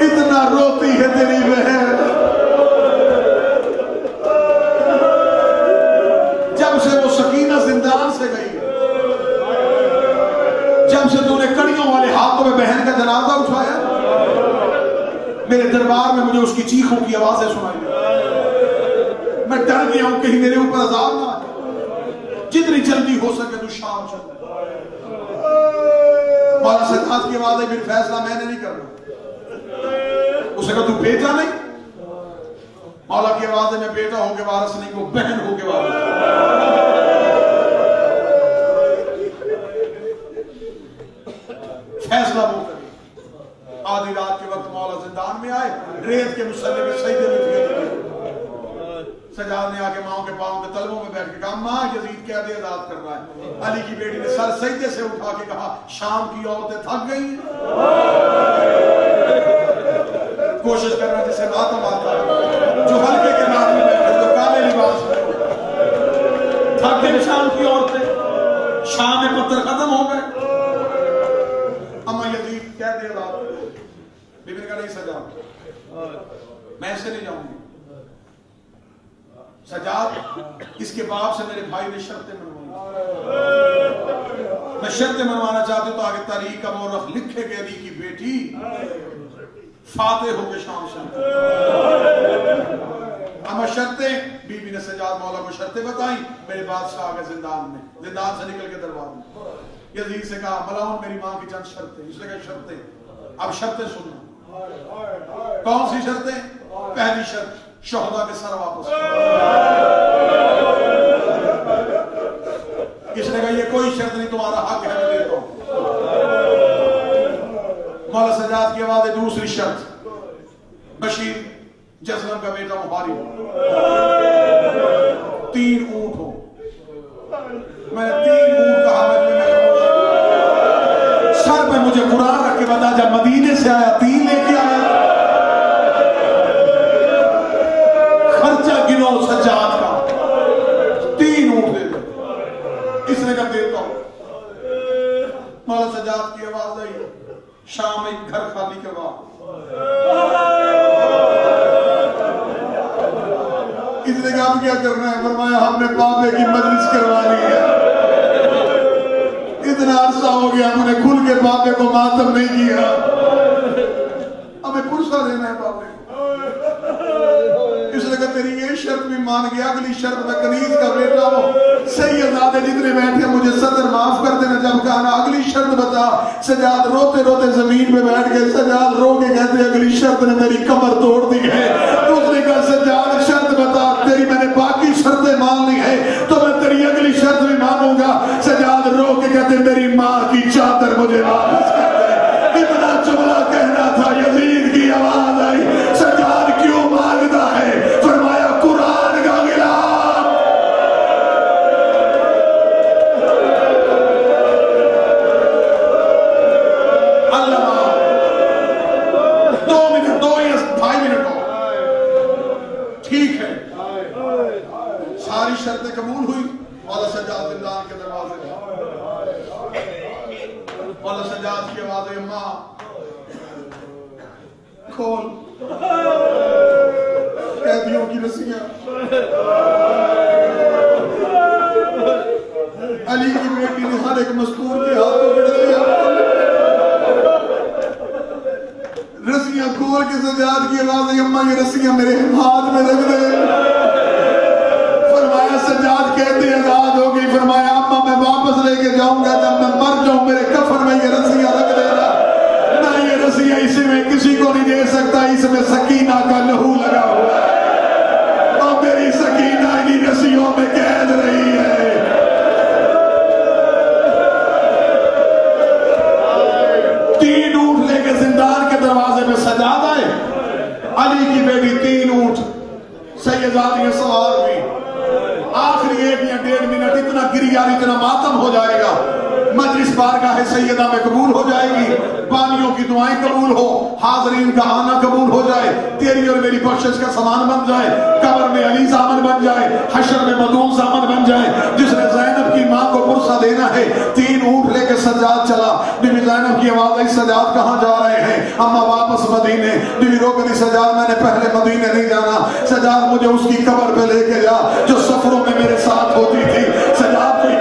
اتنا روتی ہے تیری بہن. جب سے وہ سکینہ میں بہن کا جنازہ اٹھایا، میرے دربار میں مجھے اس کی چیخوں کی آوازیں سنائی دی، میں ڈر گیا ہوں کہیں میرے اوپر عذاب نہ آ جائے، جتنی جلدی ہو سکے تو شام چل۔ مولا سجاد کی آواز ہے، پھر فیصلہ میں نے نہیں کرنا۔ اسے کہا تو بیٹا نہیں؟ مولا کی آواز ہے، میں بیٹا ہو کے وارث نہیں، وہ بہن ہو کے وارث۔ فیصلہ وہ کرے۔ آدھی رات کے وقت مولا زندان میں آئے، ریت کے مسلح میں سجدے میں تھے۔ سجاد نے آگے ماں کے پاؤں کے تلووں میں بیٹھ کے کہا ماں یزید قید آزاد کر رہا ہے۔ علی کی بیٹی نے سر سجدے سے اٹھا کے کہا شام کی عورتیں تھک گئی ہیں، کوشش کرنا جسے ماتم آتا ہے، جو ہلکے کے نام میں بیٹھے جو کالے لباس میں تھک گئی شام کی عورتیں، شام میں پتھر ختم ہو گئے۔ اما یزید قید آزاد، بی بی نے کہا نہیں سجاد میں ایسے نہیں جاؤں گی۔ سجاد اس کے باپ سے میرے بھائی نے شرطیں منوائی، میں شرطیں منوانا چاہتی ہوں تاکہ تاریخ کا مورخ لکھے کہ علی کی بیٹی فاتح ہو کے شام سے۔ اما شرطیں، بی بی نے سجاد مولا کو شرطیں بتائیں۔ میرے بادشاہ آگے زندان میں، زندان سے نکل کے دربار میں یزید سے کہا ملاؤں میری ماں کی چند شرطیں۔ اس نے کہا شرطیں، اب شرطیں سننا۔ کون سی شرطیں؟ پہلی شرط شہداء کے سر واپس۔ اس نے کہا یہ کوئی شرط نہیں، تمہارا حق ہے میں دیتا ہوں۔ مولا سجاد کی آواز ہے دوسری شرط بشیر جسلم کا بیٹا محارب 3 اونٹ ہو۔ میں نے 3 اونٹ کہا، سر پہ مجھے قرآن رکھ کے بتا جب مدینے سے آیا 3 لے کے آیا، خرچہ گنو سجاد کا 3 اونٹ دے دو۔ اس نے کہا دیتا ہوں۔ مولا سجاد کی آواز آئی شام ایک گھر خالی کروا۔ اس نے کہا کیا کرنا ہے؟ فرمایا ہم نے بابے کی مجلس کروانی ہے، اتنا عرصہ ہو گیا ہم نے کھل کے بابے کو ماتم نہیں کیا، ہمیں پرسہ دینا ہے بابے کو۔ اس نے کہا تیری یہ شرط بھی مان گیا، اگلی شرط میں کنیز کا بیٹا ہو، سیدزادے جتنے بیٹھے مجھے صدر معاف کر دینا۔ جب کہا اگلی شرط بتا، سجاد روتے روتے زمین پہ بیٹھ گئے۔ سجاد رو کے کہتے اگلی شرط نے میری کمر توڑ دی ہے۔ اس نے کہا سجاد شرط بتا، تیری میں نے باقی شرطیں مان لی ہے تو میں تیری اگلی شرط بھی مانوں گا۔ سجاد رو کے کہتے میری ماں کی چادر مجھے واپس کر دے۔ اتنا جملہ کہنا تھا، یزید کی آواز آئی سجاد کیوں مانگتا ہے؟ فرمایا قرآن کا غلام۔ اللہ 2 منٹ 2 یا 2.5 منٹ ہو، ٹھیک ہے۔ ساری شرطیں قبول ہوئی۔ مولا سجاد زندان کے دروازے میں، مولا سجاد کی آواز ہے ماں کھول قیدیوں کی رسیاں۔ علی کی بیٹی نے ہر ایک مستور کے ہاتھوں کی رسیاں کھول کے سجاد کی آواز ہے اماں یہ رسیاں میرے ہاتھ میں رکھ دے۔ فرمایا سجاد کہتے آزاد ہو گئی۔ فرمایا اماں میں واپس لے کے جاؤں گا، جب میں مر جاؤں میرے کفن میں یہ رسیاں رکھ دینا۔ نہ یہ رسیاں اسے میں کسی کو نہیں دے سکتا، اس میں سکینہ کا لہو لگا ہوا ہے اور میری سکینہ انہی رسیوں میں قید رہی ہے۔ 3 اونٹ لے کے زندان کے دروازے میں سجاد آئے۔ علی کی بیٹی 3 اونٹ سیدزادیاں سوار ہوئی۔ آخری 1 یا 1.5 منٹ اتنا گریان اتنا ماتم ہو جائے گا، مجلس بارگاہ سیدہ میں قبول ہو جائے گی، بانیوں کی دعائیں قبول ہو، حاضرین کا آنا قبول ہو جائے، تیری اور میری بخشش کا سامان بن جائے، قبر میں علی زامن بن جائے، حشر میں مدعون زامن بن جائے۔ جس نے زینب کی ماں کو پرسہ دینا ہے 3 اونٹ لے کے سجاد چلا۔ بی بی زینب کی آواز آئی سجاد کہاں جا رہے ہیں؟ اما واپس مدینے۔ بی بی رو کہتی سجاد میں نے پہلے مدینے نہیں جانا، سجاد مجھے اس کی قبر پہ لے کے جا جو سفروں میں میرے ساتھ ہوتی تھی۔ سجاد کوئی